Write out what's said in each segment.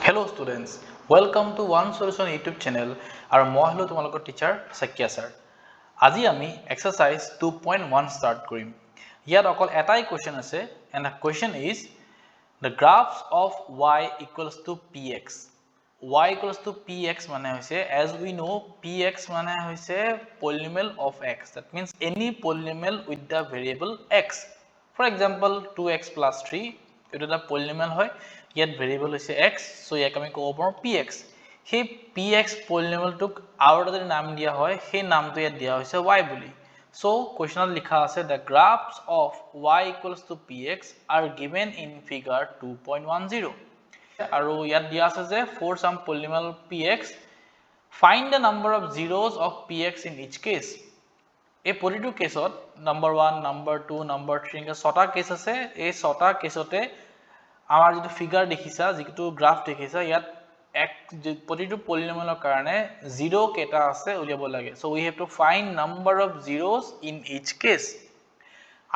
Hello students, welcome to One Solution YouTube channel আৰু মই হলো তোমালোকৰ টিচাৰ সাকিয়া স্যাৰ। আজি আমি এক্সাৰসাইজ 2.1 স্টাৰ্ট কৰিম। ইয়াত অকল এটাই কোৱেশ্চন আছে and the question is the graphs of y equals to px. Y equals to px মানে হৈছে as we know px মানে হৈছে polynomial of x. That means any polynomial with the variable x. For example 2x plus 3 এটা এটা polynomial হয় ইয়াত variable হৈছে x so ইয়াক আমি ক'ব পাৰো px সেই px পলিনোমিয়ালটোক আৰু এটা নাম দিয়া হয় সেই নামটো ইয়াত দিয়া হৈছে y বুলি সো কোৱেশ্চনত লিখা আছে the graphs of y equals to px are given in figure 2.10 আৰু ইয়াত দিয়া আছে যে for some polynomial px find the number of zeros of px in each case এই প্ৰতিটো কেছত number 1 number 2 number 3 কে ছটা কেছ আছে এই ছটা কেছতে আমাৰ যেটো ফিগাৰ দেখিছা যেটো গ্ৰাফ দেখিছা ইয়াত এক প্ৰতিটো পলিনোমিয়ালৰ কাৰণে 0 কেটা আছে উলিয়াব লাগে so we have to find number of zeros in each case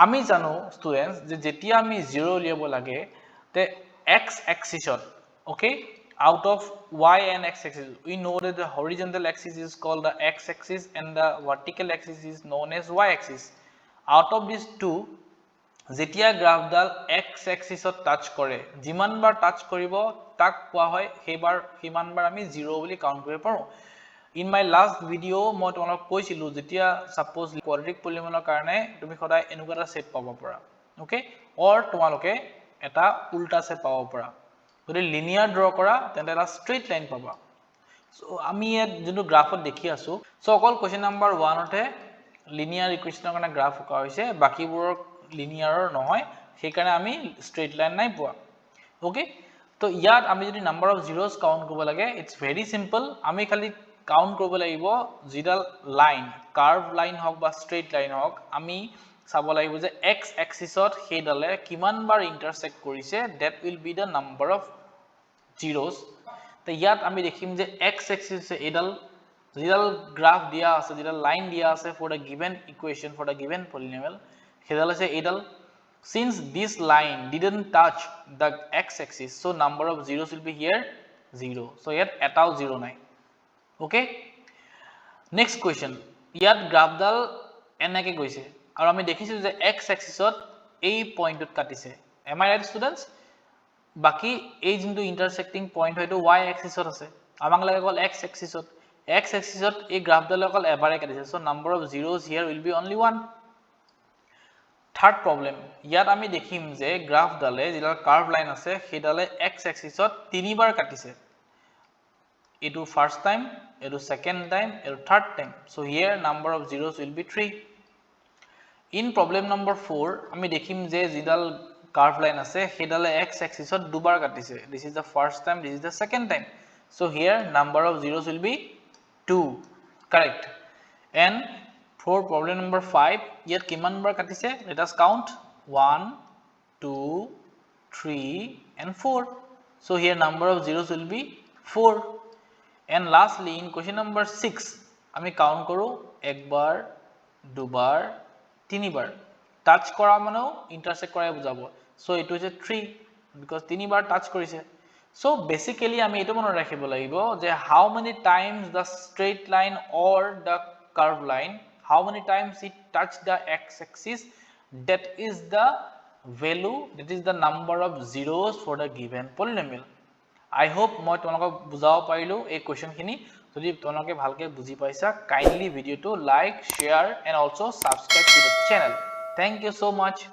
আমি জানো স্টুডেন্টস যে যেতিয়া আমি 0 উলিয়াব লাগে তে x axisত okay out of y and x axis we know that the horizontal axis is called the x axis and the vertical axis is known as y axis out of these two যেতিয়া গ্ৰাফডাল x axisত touch কৰে যিমানবাৰ touch কৰিব তাক কোৱা হয় হেবাৰ হিমানবাৰ আমি 0 বুলি count কৰিব পাৰো ইন মাই লাস্ট ভিডিও মই তোমালোক কৈছিলো যেতিয়া সাপোজ কোৱাড্ৰেটিক পলিনোমিয়ালৰ কাৰণে তুমি সদায় এনেকুৱা এটা সেট পাব পাৰা ওকে অৰ তোমালোকে এটা উল্টা সেট পাব পাৰা যদি লিনিয়াৰ ড্ৰ কৰা তেন্তে এটা স্ট্ৰেইট লাইন পাবা সো আমি ইয়াত যোনটো গ্ৰাফত দেখি আছো সো অকল কোৱেশ্চন নাম্বাৰ 1 তে লিনিয়াৰ ইকুৱেশ্যনৰ কাৰণে গ্ৰাফ কৰা হৈছে বাকিবোৰৰ লিনিয়াৰ নহয় সেই কাৰণে আমি স্ট্ৰেইট লাইন নাই পোৱা ওকে তো ইয়াত আমি যদি নাম্বাৰ অফ জিৰোস কাউন্ট কৰিব লাগে ইটস ভেৰি সিম্পল আমি খালি কাউন্ট কৰিব লাগিব জিডাল লাইন কাৰ্ভ লাইন হক বা স্ট্ৰেইট লাইন হক আমি চাব লাগিব যে x এক্সিসত হেডালে কিমানবাৰ ইন্টাৰসেক্ট কৰিছে that will be the number of zeros তো ইয়াত আমি দেখিম যে x এক্সিস এডাল জিডাল গ্ৰাফ দিয়া আছে জিডাল লাইন দিয়া আছে for the given equation for the given polynomial হেডাল আছে এডাল since this line didn't touch the x axis so number of zeros will be here 0 so yet etao 0 nai okay next question yat graph dal enake goise aru ami dekhisu je x axis ot ei point ot katise am I right students baki ei jintu intersecting point hoyto y axis ot ase amak lage kol x axis ot ei graph dal kol ebare katise so number of zeros here will be only 1 Third problem ইয়াত আমি দেখিম যে graph ডালে যেটা curve line আছে হেডালে x এক্সিসত তিনিবাৰ কাটিছে এটো ফার্স্ট টাইম এটো সেকেন্ড টাইম এটো third time so here number of zeros will be 3 in problem number 4 আমি দেখিম যে যেডাল কার্ভ লাইন আছে হেডালে x এক্সিসত দুবাৰ কাটিছে this is the first time this is the second time so here number of zeros will be 2 correct and For problem number 5, yet kiman bar katise? Let us count 1, 2, 3, and 4. So here number of zeros will be 4. And lastly, in question number 6, ami count koru ek bar, du bar, tini bar. Touch kora mano intersect kora bujabo. So it was a 3 because tini bar touch korise. So basically, ami eto mone rakhibo lagibo je how many times the straight line or the curved line how many times it touch the x axis that is the value that is the number of zeros for the given polynomial I hope moi tonalok bujao parilu ei question khini jodi tonaloke bhalke buji paisa kindly video to like share and also subscribe to the channel thank you so much